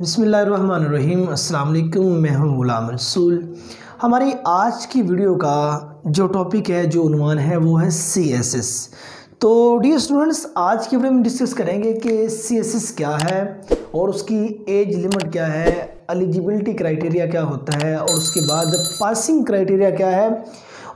बिस्मिल्लाहिर्रहमानिर्रहीम। अस्सलाम वालेकुम। मैं हूं गुलाम रसूल। हमारी आज की वीडियो का जो टॉपिक है, जो उन्वान है, वो है CSS। तो डियर स्टूडेंट्स, आज की वीडियो में डिस्कस करेंगे कि CSS क्या है और उसकी एज लिमिट क्या है, एलिजिबिलिटी क्राइटेरिया क्या होता है, और उसके बाद पासिंग क्राइटेरिया क्या है,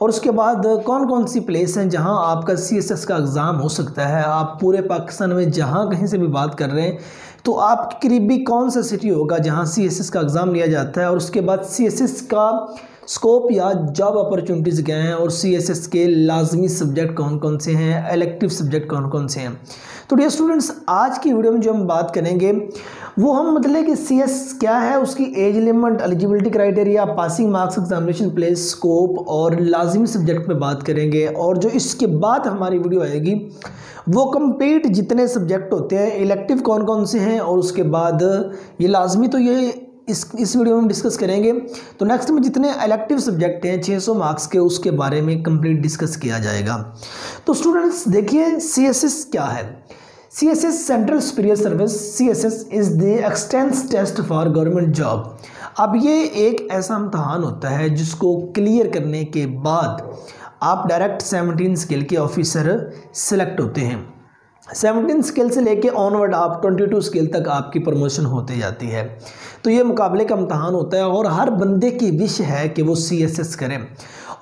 और उसके बाद कौन कौन सी प्लेस हैं जहां आपका CSS का एग्ज़ाम हो सकता है। आप पूरे पाकिस्तान में जहां कहीं से भी बात कर रहे हैं तो आपके करीबी कौन सा सिटी होगा जहां CSS का एग्ज़ाम लिया जाता है, और उसके बाद CSS का स्कोप या जॉब अपॉर्चुनिटीज़ क्या हैं, और CSS के लाजमी सब्जेक्ट कौन कौन से हैं, इलेक्टिव सब्जेक्ट कौन कौन से हैं। तो डियर स्टूडेंट्स, आज की वीडियो में जो हम बात करेंगे वो हम मतलब कि CSS क्या है, उसकी age limit, eligibility criteria, passing marks, examination place, scope और लाजमी सब्जेक्ट पे बात करेंगे। और जो इसके बाद हमारी वीडियो आएगी वो कंप्लीट जितने सब्जेक्ट होते हैं, इलेक्टिव कौन कौन से हैं, और उसके बाद ये लाजमी, तो ये इस वीडियो में हम डिस्कस करेंगे। तो नेक्स्ट में जितने इलेक्टिव सब्जेक्ट हैं 600 मार्क्स के, उसके बारे में कंप्लीट डिस्कस किया जाएगा। तो स्टूडेंट्स देखिए, CSS क्या है। CSS central superior service, CSS is the extensive test for government job. अब ये एक ऐसा इम्तहान होता है जिसको क्लियर करने के बाद आप डायरेक्ट 17 स्केल के ऑफिसर सेलेक्ट होते हैं। 17 स्केल से लेके ऑनवर्ड आप 22 स्केल तक आपकी प्रमोशन होते जाती है। तो ये मुकाबले का इम्तहान होता है और हर बंदे की विश है कि वो CSS करें।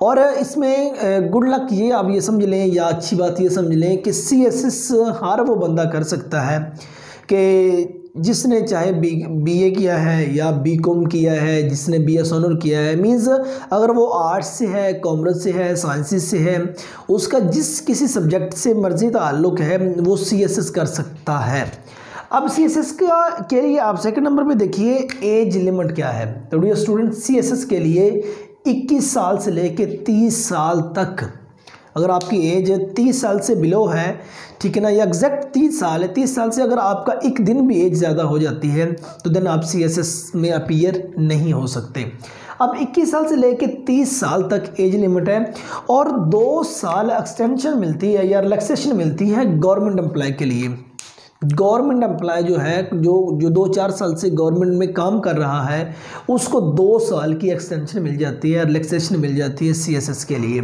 और इसमें गुड लक ये आप ये समझ लें, या अच्छी बात ये समझ लें कि CSS हर वो बंदा कर सकता है कि जिसने चाहे BA किया है या BCom किया है, जिसने BS ऑनर किया है। मीन्स अगर वो आर्ट्स से है, कॉमर्स से है, साइंसेस से है, उसका जिस किसी सब्जेक्ट से मर्जी ताल्लुक़ है वो CSS कर सकता है। अब CSS के लिए आप सेकंड नंबर पे देखिए एज लिमिट क्या है। तो डियर स्टूडेंट, CSS के लिए 21 साल से लेके 30 साल तक, अगर आपकी एज 30 साल से बिलो है, ठीक है ना, या एग्जैक्ट 30 साल है, 30 साल से अगर आपका एक दिन भी एज ज़्यादा हो जाती है तो देन आप CSS में अपीयर नहीं हो सकते। अब 21 साल से लेके 30 साल तक एज लिमिट है, और 2 साल एक्सटेंशन मिलती है या रिलैक्सेशन मिलती है गवर्नमेंट एम्प्लॉय के लिए। गवर्नमेंट एम्प्लॉय जो है, जो 2-4 साल से गवर्नमेंट में काम कर रहा है, उसको 2 साल की एक्सटेंशन मिल जाती है, रिलैक्सेशन मिल जाती है CSS के लिए।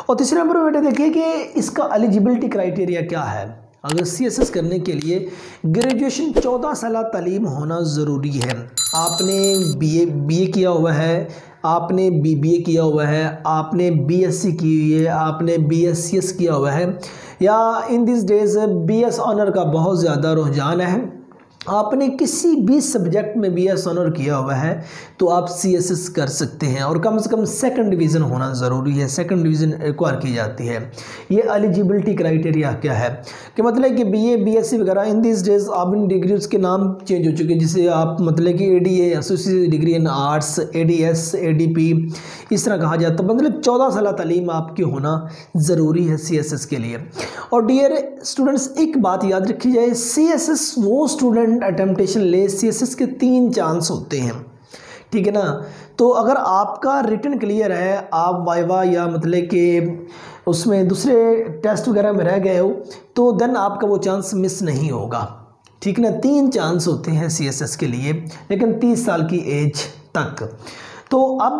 और तीसरे नंबर पर बेटा देखिए कि इसका एलिजिबिलिटी क्राइटेरिया क्या है। अगर CSS करने के लिए ग्रेजुएशन 14 साल तालीम होना ज़रूरी है। आपने BA किया हुआ है, आपने BBA किया हुआ है, आपने BSc की हुई है, आपने BScs किया हुआ है, या in this days BS honour का बहुत ज़्यादा रुझान है, आपने किसी भी सब्जेक्ट में BS ऑनर किया हुआ है तो आप CSS कर सकते हैं। और कम से कम सेकंड डिवीज़न होना ज़रूरी है, सेकंड डिवीज़न रिक्वायर की जाती है। ये एलिजिबिलिटी क्राइटेरिया क्या है कि मतलब कि BA BSc वगैरह इन दिस डेज आप इन डिग्रीज के नाम चेंज हो चुके हैं, जिसे आप मतलब कि ADA associated degree in arts, ADS, ADP इस तरह कहा जाता है। मतलब 14 साल तालीम आपकी होना ज़रूरी है CSS के लिए। और डियर स्टूडेंट्स, एक बात याद रखी जाए, CSS वो स्टूडेंट अटेम्प्टेशन ले, CSS के 3 चांस होते हैं, ठीक है ना। तो अगर आपका रिटन क्लियर है, आप वाइवा या मतलब कि उसमें दूसरे टेस्ट वगैरह में रह गए हो, तो देन आपका वो चांस मिस नहीं होगा, ठीक ना। 3 चांस होते हैं CSS के लिए, लेकिन 30 साल की एज तक। तो अब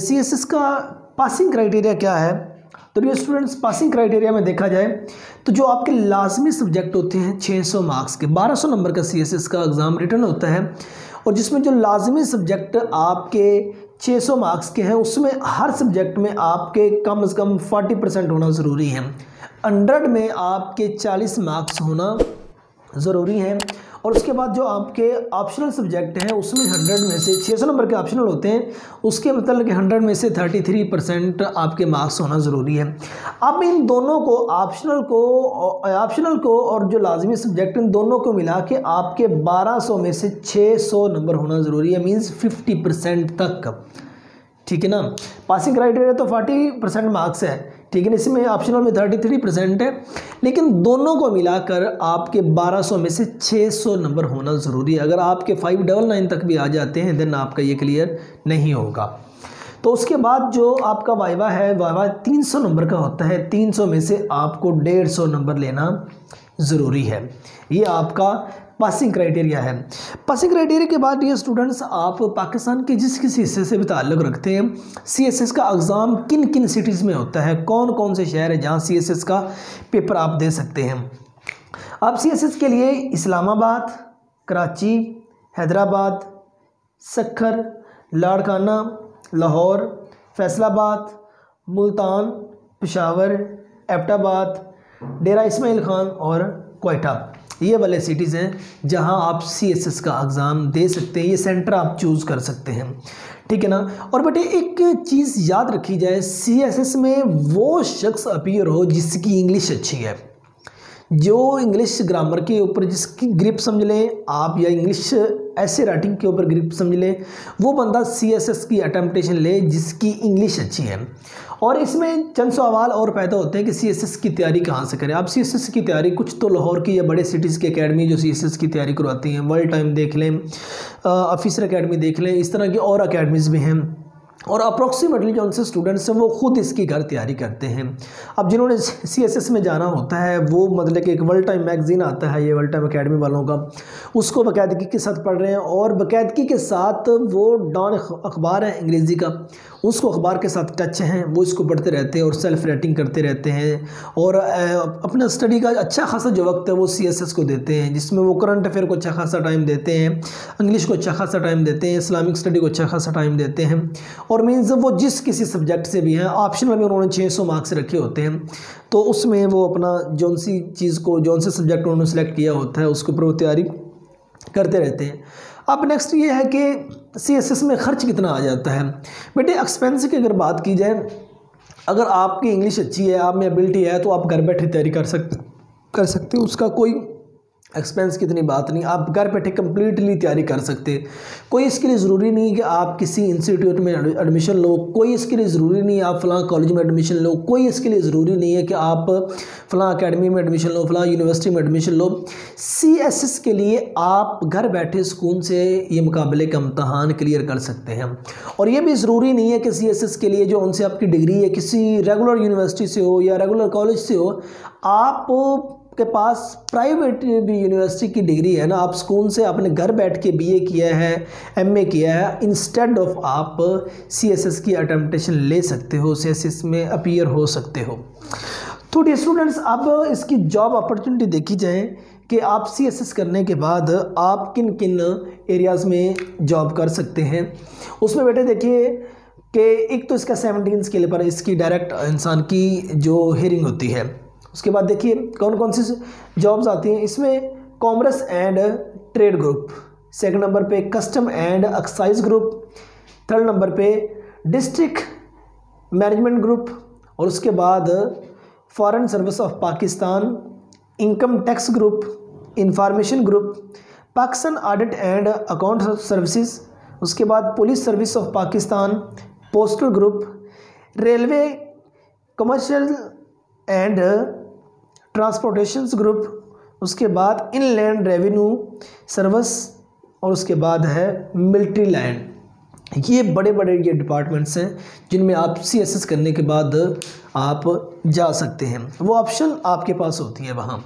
CSS का पासिंग क्राइटेरिया क्या है। तो ये स्टूडेंट्स, पासिंग क्राइटेरिया में देखा जाए तो जो आपके लाजमी सब्जेक्ट होते हैं 600 मार्क्स के, 1200 नंबर का CSS का एग्ज़ाम रिटर्न होता है, और जिसमें जो लाजमी सब्जेक्ट आपके 600 मार्क्स के हैं, उसमें हर सब्जेक्ट में आपके कम से कम 40% होना ज़रूरी है। 100 में आपके 40 मार्क्स होना ज़रूरी है। और उसके बाद जो आपके ऑप्शनल सब्जेक्ट हैं उसमें 100 में से 600 नंबर के ऑप्शनल होते हैं, उसके मतलब कि 100 में से 33% आपके मार्क्स होना ज़रूरी है। अब इन दोनों को, ऑप्शनल को और जो लाजमी सब्जेक्ट, इन दोनों को मिला के आपके 1200 में से 600 नंबर होना ज़रूरी है, मीन्स 50% तक, ठीक है ना। पासिंग क्राइटेरिया तो 40% मार्क्स है, ठीक है ना, इसमें ऑप्शनल में 33% है, लेकिन दोनों को मिलाकर आपके 1200 में से 600 नंबर होना ज़रूरी है। अगर आपके 599 तक भी आ जाते हैं देन आपका ये क्लियर नहीं होगा। तो उसके बाद जो आपका वाइवा है, वाइवा 300 नंबर का होता है, 300 में से आपको 150 नंबर लेना ज़रूरी है। ये आपका पासिंग क्राइटेरिया है। पासिंग क्राइटेरिया के बाद ये स्टूडेंट्स आप पाकिस्तान के जिस किसी हिस्से से भी ताल्लुक़ रखते हैं, CSS का एग्ज़ाम किन किन सिटीज़ में होता है, कौन कौन से शहर है जहाँ CSS का पेपर आप दे सकते हैं। आप CSS के लिए इस्लामाबाद, कराची, हैदराबाद, सक्खर, लाड़काना, लाहौर, फैसलाबाद, मुल्तान, पेशावर, एबटाबाद, डेरा इस्माइल खान और क्वेटा, ये वाले सिटीज़ हैं जहां आप CSS का एग्ज़ाम दे सकते हैं। ये सेंटर आप चूज़ कर सकते हैं, ठीक है ना। और बेटे एक चीज़ याद रखी जाए, CSS में वो शख्स अपीयर हो जिसकी इंग्लिश अच्छी है, जो इंग्लिश ग्रामर के ऊपर जिसकी ग्रिप समझ लें आप, या इंग्लिश ऐसे राइटिंग के ऊपर ग्रिप समझ लें, वो बंदा CSS की अटेम्प्टेशन ले जिसकी इंग्लिश अच्छी है। और इसमें चंद सवाल और पैदा होते हैं कि CSS की तैयारी कहाँ से करें। आप CSS की तैयारी कुछ तो लाहौर की या बड़े सिटीज़ की अकेडमी जो CSS की तैयारी करवाती हैं, वर्ल्ड टाइम देख लें, ऑफिसर अकेडमी देख लें, इस तरह की और अकेडमीज़ भी हैं। और अप्रॉक्सीमेटली जो उनसे स्टूडेंट्स हैं वो खुद इसकी घर तैयारी करते हैं। अब जिन्होंने CSS में जाना होता है वो मतलब कि एक वर्ल्ड टाइम मैगज़ीन आता है, ये वर्ल्ड टाइम अकेडमी वालों का, उसको बाकायदगी के साथ पढ़ रहे हैं और बाकायदगी के साथ वो डॉन अखबार है अंग्रेज़ी का, उसको अखबार के साथ टच हैं, वो इसको पढ़ते रहते हैं और सेल्फ रेटिंग करते रहते हैं और अपना स्टडी का अच्छा खासा जो वक्त है वो CSS को देते हैं, जिसमें वो करंट अफेयर को अच्छा खासा टाइम देते हैं, इंग्लिश को अच्छा खासा टाइम देते हैं, इस्लामिक स्टडी को अच्छा खासा टाइम देते हैं। और मीन्स वो जिस किसी सब्जेक्ट से भी हैं, ऑप्शनल में उन्होंने 600 मार्क्स रखे होते हैं, तो उसमें वो अपना जौन सी चीज़ को, जौन से सब्जेक्ट उन्होंने सेलेक्ट किया होता है उसके ऊपर वो तैयारी करते रहते हैं। अब नेक्स्ट ये है कि CSS में ख़र्च कितना आ जाता है। बेटे एक्सपेंस की अगर बात की जाए, अगर आपकी इंग्लिश अच्छी है, आप में एबिलिटी है, तो आप घर बैठे तैयारी कर सकते हो, उसका कोई एक्सपेंस की इतनी बात नहीं, आप घर बैठे कम्प्लीटली तैयारी कर सकते हैं। कोई इसके लिए ज़रूरी नहीं कि आप किसी इंस्टीट्यूट में एडमिशन लो, कोई इसके लिए ज़रूरी नहीं है आप फ़लाँ कॉलेज में एडमिशन लो, कोई इसके लिए ज़रूरी नहीं है कि आप फ़लाँ अकेडमी में एडमिशन लो, फ़लाँ यूनिवर्सिटी में एडमिशन लो। CSS के लिए आप घर बैठे सुकून से ये मुकाबले का इम्तहान क्लियर कर सकते हैं। और ये भी ज़रूरी नहीं है कि CSS के लिए जो उनसे आपकी डिग्री है किसी रेगुलर यूनिवर्सिटी से हो या रेगुलर कॉलेज से हो, आप के पास प्राइवेट भी यूनिवर्सिटी की डिग्री है ना, आप सुकून से आपने घर बैठ के BA किया है, MA किया है, इंस्टेड ऑफ आप CSS की अटेम्प्टेशन ले सकते हो, CSS में अपीयर हो सकते हो। तो डियर स्टूडेंट्स, अब इसकी जॉब अपॉर्चुनिटी देखी जाए कि आप CSS करने के बाद आप किन किन एरियाज़ में जॉब कर सकते हैं। उसमें बेटे देखिए कि एक तो इसका 17 स्केल पर इसकी डायरेक्ट इंसान की जो हेयरिंग होती है, उसके बाद देखिए कौन कौन सी जॉब्स आती हैं इसमें। Commerce and trade group, second number पे custom and excise group, third number पे डिस्ट्रिक्ट मैनेजमेंट ग्रुप, और उसके बाद foreign service of Pakistan, income tax group, information group, Pakistan audit and account services, उसके बाद police service of Pakistan, postal group, railway commercial and transportations group, उसके बाद inland revenue service, और उसके बाद है मिलिट्री लैंड। ये बड़े बड़े ये डिपार्टमेंट्स हैं जिनमें आप CSS करने के बाद आप जा सकते हैं, वो ऑप्शन आपके पास होती है वहाँ।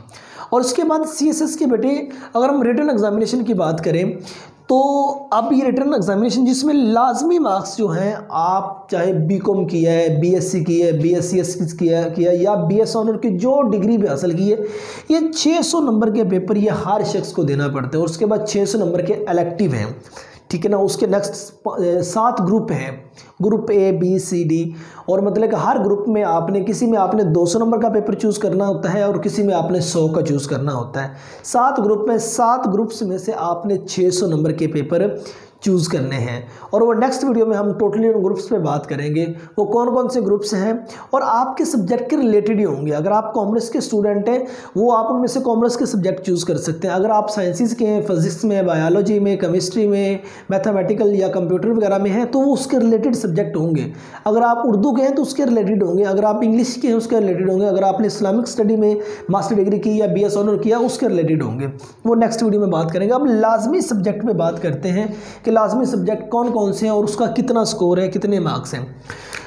और उसके बाद CSS के बेटे अगर हम रिटन एग्जामिनेशन की बात करें तो अब ये रिटन एग्जामिनेशन जिसमें लाजमी मार्क्स जो हैं, आप चाहे BCom किया है, BSc किया है, BSc किया या BS ऑनर की जो डिग्री भी हासिल की है, ये 600 नंबर के पेपर ये हर शख्स को देना पड़ता है। और उसके बाद 600 नंबर के इलेक्टिव हैं, ठीक है ना। उसके नेक्स्ट 7 ग्रुप हैं, group A B C D, और मतलब कि हर ग्रुप में आपने किसी में आपने 200 नंबर का पेपर चूज़ करना होता है और किसी में आपने 100 का चूज़ करना होता है। 7 ग्रुप में 7 ग्रुप्स में से आपने 600 नंबर के पेपर चूज़ करने हैं। और वो नेक्स्ट वीडियो में हम टोटली उन ग्रुप्स पे बात करेंगे, वो कौन कौन से ग्रुप्स हैं और आपके सब्जेक्ट के रिलेटेड ही होंगे। अगर आप कॉमर्स के स्टूडेंट हैं वो आप उनमें से कॉमर्स के सब्जेक्ट चूज़ कर सकते हैं। अगर आप साइंसेस के हैं, फिजिक्स में, बायोलॉजी में, केमिस्ट्री में, मैथमेटिकल या कंप्यूटर वगैरह में हैं तो वो उसके रिलेटेड सब्जेक्ट होंगे। अगर आप उर्दू के हैं तो उसके रिलेटेड होंगे, अगर आप इंग्लिश के हैं उसके रिलेटेड होंगे, अगर आपने इस्लामिक स्टडी में मास्टर डिग्री की या BS ऑनर किया उसके रिलेटेड होंगे। वो नेक्स्ट वीडियो में बात करेंगे। अब लाजमी सब्जेक्ट में बात करते हैं कि लाजमी सब्जेक्ट कौन कौन से हैं और उसका कितना स्कोर है, कितने मार्क्स हैं।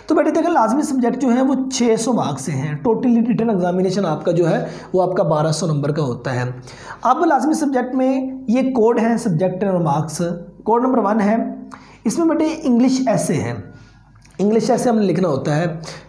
तो बेटे देखिए लाजमी सब्जेक्ट जो है वो 600 मार्क्स से हैं। टोटली रिटन एग्जामिनेशन आपका जो है वो आपका 1200 नंबर का होता है। अब लाजमी सब्जेक्ट में ये कोड है सब्जेक्ट और मार्क्स। कोड नंबर 1 है, इसमें बेटे इंग्लिश ऐसे है, इंग्लिश ऐसे हमने लिखना होता है,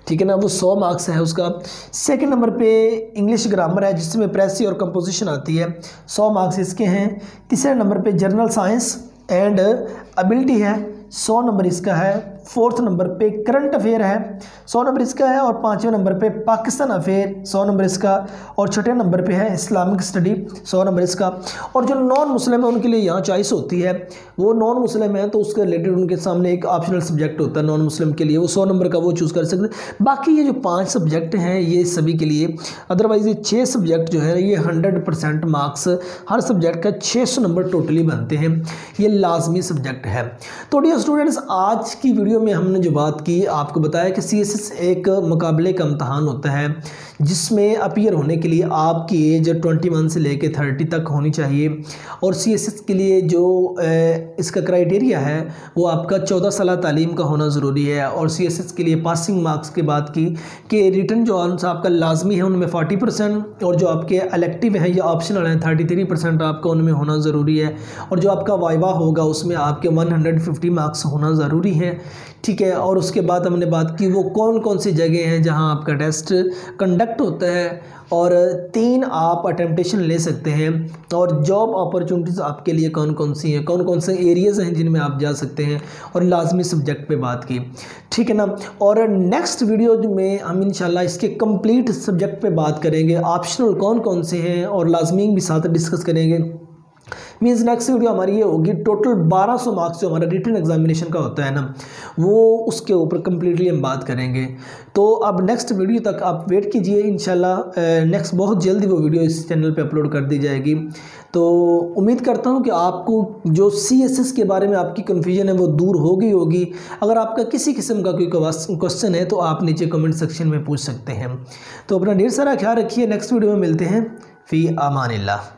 ठीक है ना, वो 100 मार्क्स है उसका। सेकंड नंबर पे इंग्लिश ग्रामर है जिसमें प्रेसी और कंपोजिशन आती है, 100 मार्क्स इसके हैं। तीसरे नंबर पे जनरल साइंस एंड एबिलिटी है, 100 नंबर इसका है। फोर्थ नंबर पे करंट अफेयर है, 100 नंबर इसका है। और 5वें नंबर पे पाकिस्तान अफेयर, 100 नंबर इसका। और छठे नंबर पे है इस्लामिक स्टडी, 100 नंबर इसका। और जो नॉन मुस्लिम है उनके लिए यहाँ चॉइस होती है, वो नॉन मुस्लिम है तो उसके रिलेटेड उनके सामने एक ऑप्शनल सब्जेक्ट होता है नॉन मुस्लिम के लिए, वो 100 नंबर का वो चूज़ कर सकते हैं। बाकी ये जो 5 सब्जेक्ट हैं ये सभी के लिए, अदरवाइज ये 6 सब्जेक्ट जो है ये 100% मार्क्स हर सब्जेक्ट का 600 नंबर टोटली बनते हैं, ये लाजमी सब्जेक्ट है। तो डियर स्टूडेंट्स आज की वीडियो में हमने जो बात की आपको बताया कि सीएसएस एक मुकाबले का इम्तहान होता है जिसमें अपीयर होने के लिए आपकी एज 21 से लेकर 30 तक होनी चाहिए। और सीएसएस के लिए जो इसका क्राइटेरिया है वो आपका 14 साल तालीम का होना ज़रूरी है। और सीएसएस के लिए पासिंग मार्क्स की बात की कि रिटन जो आंसर आपका लाजमी है उनमें 40% और जो आपके इलेक्टिव हैं या ऑप्शनल हैं 33% आपका उनमें होना ज़रूरी है। और जो आपका वाइवा होगा उसमें आपके 150 मार्क्स होना ज़रूरी है, ठीक है। और उसके बाद हमने बात की वो कौन कौन सी जगह हैं जहां आपका टेस्ट कंडक्ट होता है, और 3 आप अटेम्पटेशन ले सकते हैं। और जॉब अपॉर्चुनिटीज़ आपके लिए कौन कौन सी हैं, कौन कौन से एरियाज़ हैं जिनमें आप जा सकते हैं, और लाजमी सब्जेक्ट पे बात की, ठीक है ना। और नेक्स्ट वीडियो में हम इंशाल्लाह इसके कंप्लीट सब्जेक्ट पे बात करेंगे, ऑप्शनल कौन कौन से हैं और लाजमी भी साथ डिस्कस करेंगे। मीन्स नेक्स्ट वीडियो हमारी ये होगी टोटल 1200 मार्क्स जो हमारा रिटन एग्जामिनेशन का होता है ना, वो उसके ऊपर कम्प्लीटली हम बात करेंगे। तो अब नेक्स्ट वीडियो तक आप वेट कीजिए, इंशाल्लाह नेक्स्ट बहुत जल्दी वो वीडियो इस चैनल पे अपलोड कर दी जाएगी। तो उम्मीद करता हूँ कि आपको जो सीएसएस के बारे में आपकी कन्फ्यूजन है वो दूर होगी। अगर आपका किसी किस्म का कोई क्वेश्चन है तो आप नीचे कमेंट सेक्शन में पूछ सकते हैं। तो अपना ढेर सारा ख्याल रखिए, नेक्स्ट वीडियो में मिलते हैं। फ़ी अमानिल्लाह।